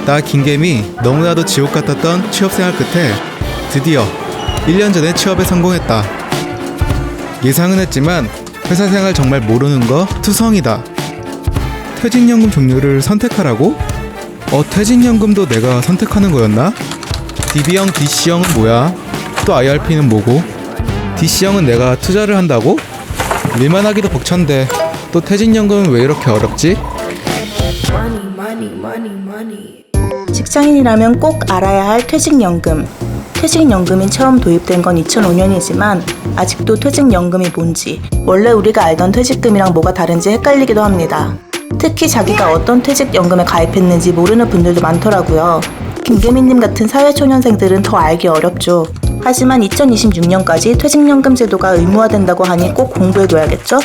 나 김개미 너무나도 지옥 같았던 취업생활 끝에 드디어 1년 전에 취업에 성공했다. 예상은 했지만 회사 생활 정말 모르는 거 투성이다. 퇴직연금 종류를 선택하라고? 퇴직연금도 내가 선택하는 거였나? DB형, DC형은 뭐야? 또 IRP는 뭐고? DC형은 내가 투자를 한다고? 일만 하기도 벅찬데 또 퇴직연금은 왜 이렇게 어렵지? 직장인이라면 꼭 알아야 할 퇴직연금. 퇴직연금이 처음 도입된 건 2005년이지만 아직도 퇴직연금이 뭔지, 원래 우리가 알던 퇴직금이랑 뭐가 다른지 헷갈리기도 합니다. 특히 자기가 어떤 퇴직연금에 가입했는지 모르는 분들도 많더라고요. 김계민님 같은 사회초년생들은 더 알기 어렵죠. 하지만 2026년까지 퇴직연금 제도가 의무화된다고 하니 꼭 공부해둬야겠죠?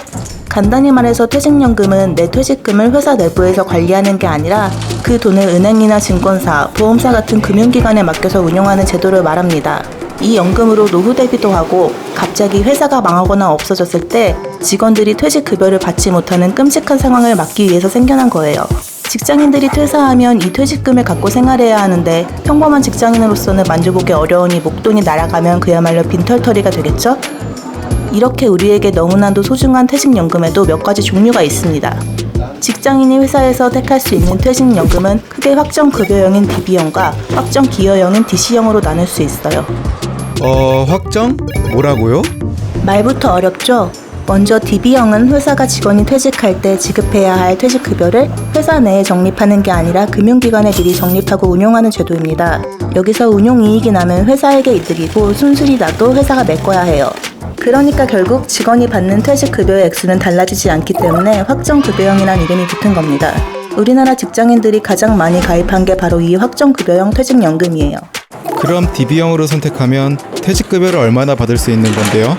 간단히 말해서 퇴직연금은 내 퇴직금을 회사 내부에서 관리하는 게 아니라 그 돈을 은행이나 증권사, 보험사 같은 금융기관에 맡겨서 운영하는 제도를 말합니다. 이 연금으로 노후 대비도 하고 갑자기 회사가 망하거나 없어졌을 때 직원들이 퇴직급여를 받지 못하는 끔찍한 상황을 막기 위해서 생겨난 거예요. 직장인들이 퇴사하면 이 퇴직금을 갖고 생활해야 하는데 평범한 직장인으로서는 만져보기 어려우니 목돈이 날아가면 그야말로 빈털터리가 되겠죠? 이렇게 우리에게 너무나도 소중한 퇴직연금에도 몇 가지 종류가 있습니다. 직장인이 회사에서 택할 수 있는 퇴직연금은 크게 확정급여형인 DB형과 확정기여형인 DC형으로 나눌 수 있어요. 확정? 뭐라고요? 말부터 어렵죠? 먼저 DB형은 회사가 직원이 퇴직할 때 지급해야 할 퇴직급여를 회사 내에 적립하는 게 아니라 금융기관에 미리 적립하고 운용하는 제도입니다. 여기서 운용이익이 나면 회사에게 이득이고 순순히 나도 회사가 내거야 해요. 그러니까 결국 직원이 받는 퇴직급여의 액수는 달라지지 않기 때문에 확정급여형이란 이름이 붙은 겁니다. 우리나라 직장인들이 가장 많이 가입한 게 바로 이 확정급여형 퇴직연금이에요. 그럼 DB형으로 선택하면 퇴직급여를 얼마나 받을 수 있는 건데요?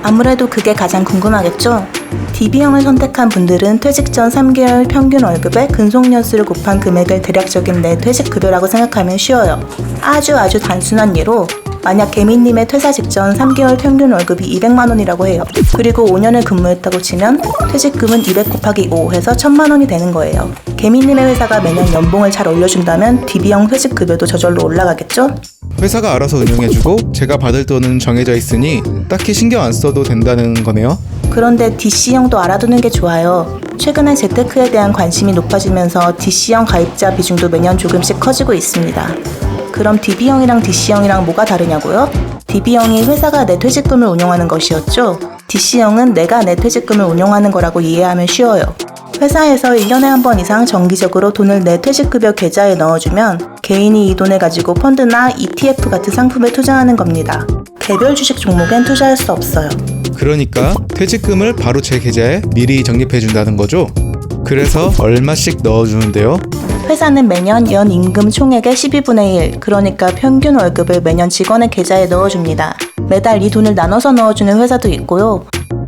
아무래도 그게 가장 궁금하겠죠? DB형을 선택한 분들은 퇴직 전 3개월 평균 월급의 근속연수를 곱한 금액을 대략적인 내 퇴직급여라고 생각하면 쉬워요. 아주 단순한 예로 만약 개미님의 퇴사 직전 3개월 평균 월급이 200만 원이라고 해요. 그리고 5년을 근무했다고 치면 퇴직금은 200 곱하기 5 해서 1000만 원이 되는 거예요. 개미님의 회사가 매년 연봉을 잘 올려준다면 DB형 퇴직급여도 저절로 올라가겠죠? 회사가 알아서 운영해주고 제가 받을 돈은 정해져 있으니 딱히 신경 안 써도 된다는 거네요? 그런데 DC형도 알아두는 게 좋아요. 최근에 재테크에 대한 관심이 높아지면서 DC형 가입자 비중도 매년 조금씩 커지고 있습니다. 그럼 DB형이랑 DC형이랑 뭐가 다르냐고요? DB형이 회사가 내 퇴직금을 운용하는 것이었죠. DC형은 내가 내 퇴직금을 운용하는 거라고 이해하면 쉬워요. 회사에서 1년에 한 번 이상 정기적으로 돈을 내 퇴직급여 계좌에 넣어주면 개인이 이 돈을 가지고 펀드나 ETF 같은 상품에 투자하는 겁니다. 개별 주식 종목엔 투자할 수 없어요. 그러니까 퇴직금을 바로 제 계좌에 미리 적립해준다는 거죠? 그래서 얼마씩 넣어주는데요? 회사는 매년 연 임금 총액의 12분의 1, 그러니까 평균 월급을 매년 직원의 계좌에 넣어줍니다. 매달 이 돈을 나눠서 넣어주는 회사도 있고요.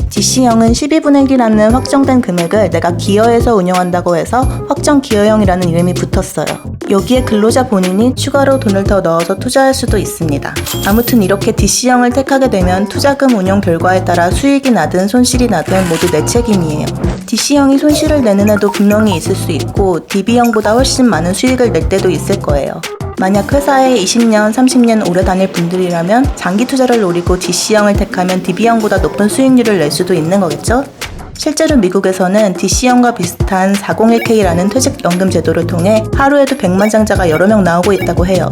DC형은 12분의 1이라는 확정된 금액을 내가 기여해서 운영한다고 해서 확정기여형이라는 이름이 붙었어요. 여기에 근로자 본인이 추가로 돈을 더 넣어서 투자할 수도 있습니다. 아무튼 이렇게 DC형을 택하게 되면 투자금 운용 결과에 따라 수익이 나든 손실이 나든 모두 내 책임이에요. DC형이 손실을 내는 애도 분명히 있을 수 있고 DB형보다 훨씬 많은 수익을 낼 때도 있을 거예요. 만약 회사에 20년, 30년 오래 다닐 분들이라면 장기 투자를 노리고 DC형을 택하면 DB형보다 높은 수익률을 낼 수도 있는 거겠죠? 실제로 미국에서는 DC형과 비슷한 401k라는 퇴직연금 제도를 통해 하루에도 100만장자가 여러 명 나오고 있다고 해요.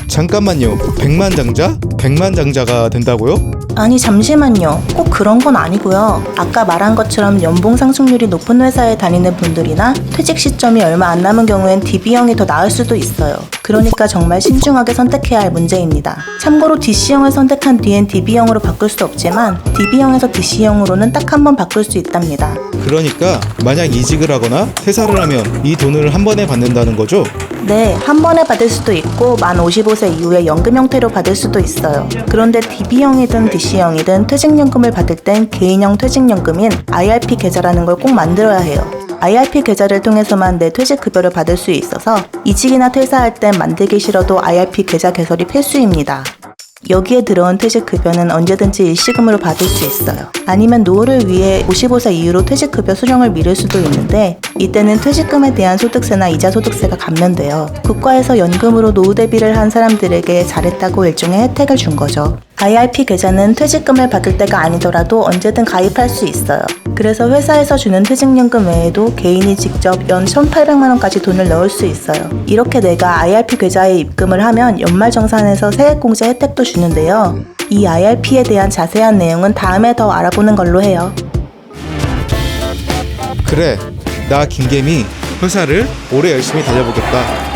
잠깐만요. 100만장자? 100만장자가 된다고요? 아니 잠시만요. 꼭 그런 건 아니고요. 아까 말한 것처럼 연봉 상승률이 높은 회사에 다니는 분들이나 퇴직 시점이 얼마 안 남은 경우엔 DB형이 더 나을 수도 있어요. 그러니까 정말 신중하게 선택해야 할 문제입니다. 참고로 DC형을 선택한 뒤엔 DB형으로 바꿀 수 없지만 DB형에서 DC형으로는 딱 한 번 바꿀 수 있답니다. 그러니까 만약 이직을 하거나 퇴사를 하면 이 돈을 한 번에 받는다는 거죠? 네, 한 번에 받을 수도 있고 만 55세 이후에 연금 형태로 받을 수도 있어요. 그런데 DB형이든 DC형이든 퇴직연금을 받을 땐 개인형 퇴직연금인 IRP 계좌라는 걸 꼭 만들어야 해요. IRP 계좌를 통해서만 내 퇴직급여를 받을 수 있어서 이직이나 퇴사할 땐 만들기 싫어도 IRP 계좌 개설이 필수입니다. 여기에 들어온 퇴직급여는 언제든지 일시금으로 받을 수 있어요. 아니면 노후를 위해 55세 이후로 퇴직급여 수령을 미룰 수도 있는데 이때는 퇴직금에 대한 소득세나 이자 소득세가 감면돼요. 국가에서 연금으로 노후 대비를 한 사람들에게 잘했다고 일종의 혜택을 준 거죠. IRP 계좌는 퇴직금을 받을 때가 아니더라도 언제든 가입할 수 있어요. 그래서 회사에서 주는 퇴직연금 외에도 개인이 직접 연 1,800만 원까지 돈을 넣을 수 있어요. 이렇게 내가 IRP 계좌에 입금을 하면 연말정산에서 세액공제 혜택도 주는데요. 이 IRP에 대한 자세한 내용은 다음에 더 알아보는 걸로 해요. 그래, 나 김개미 회사를 오래 열심히 다녀보겠다.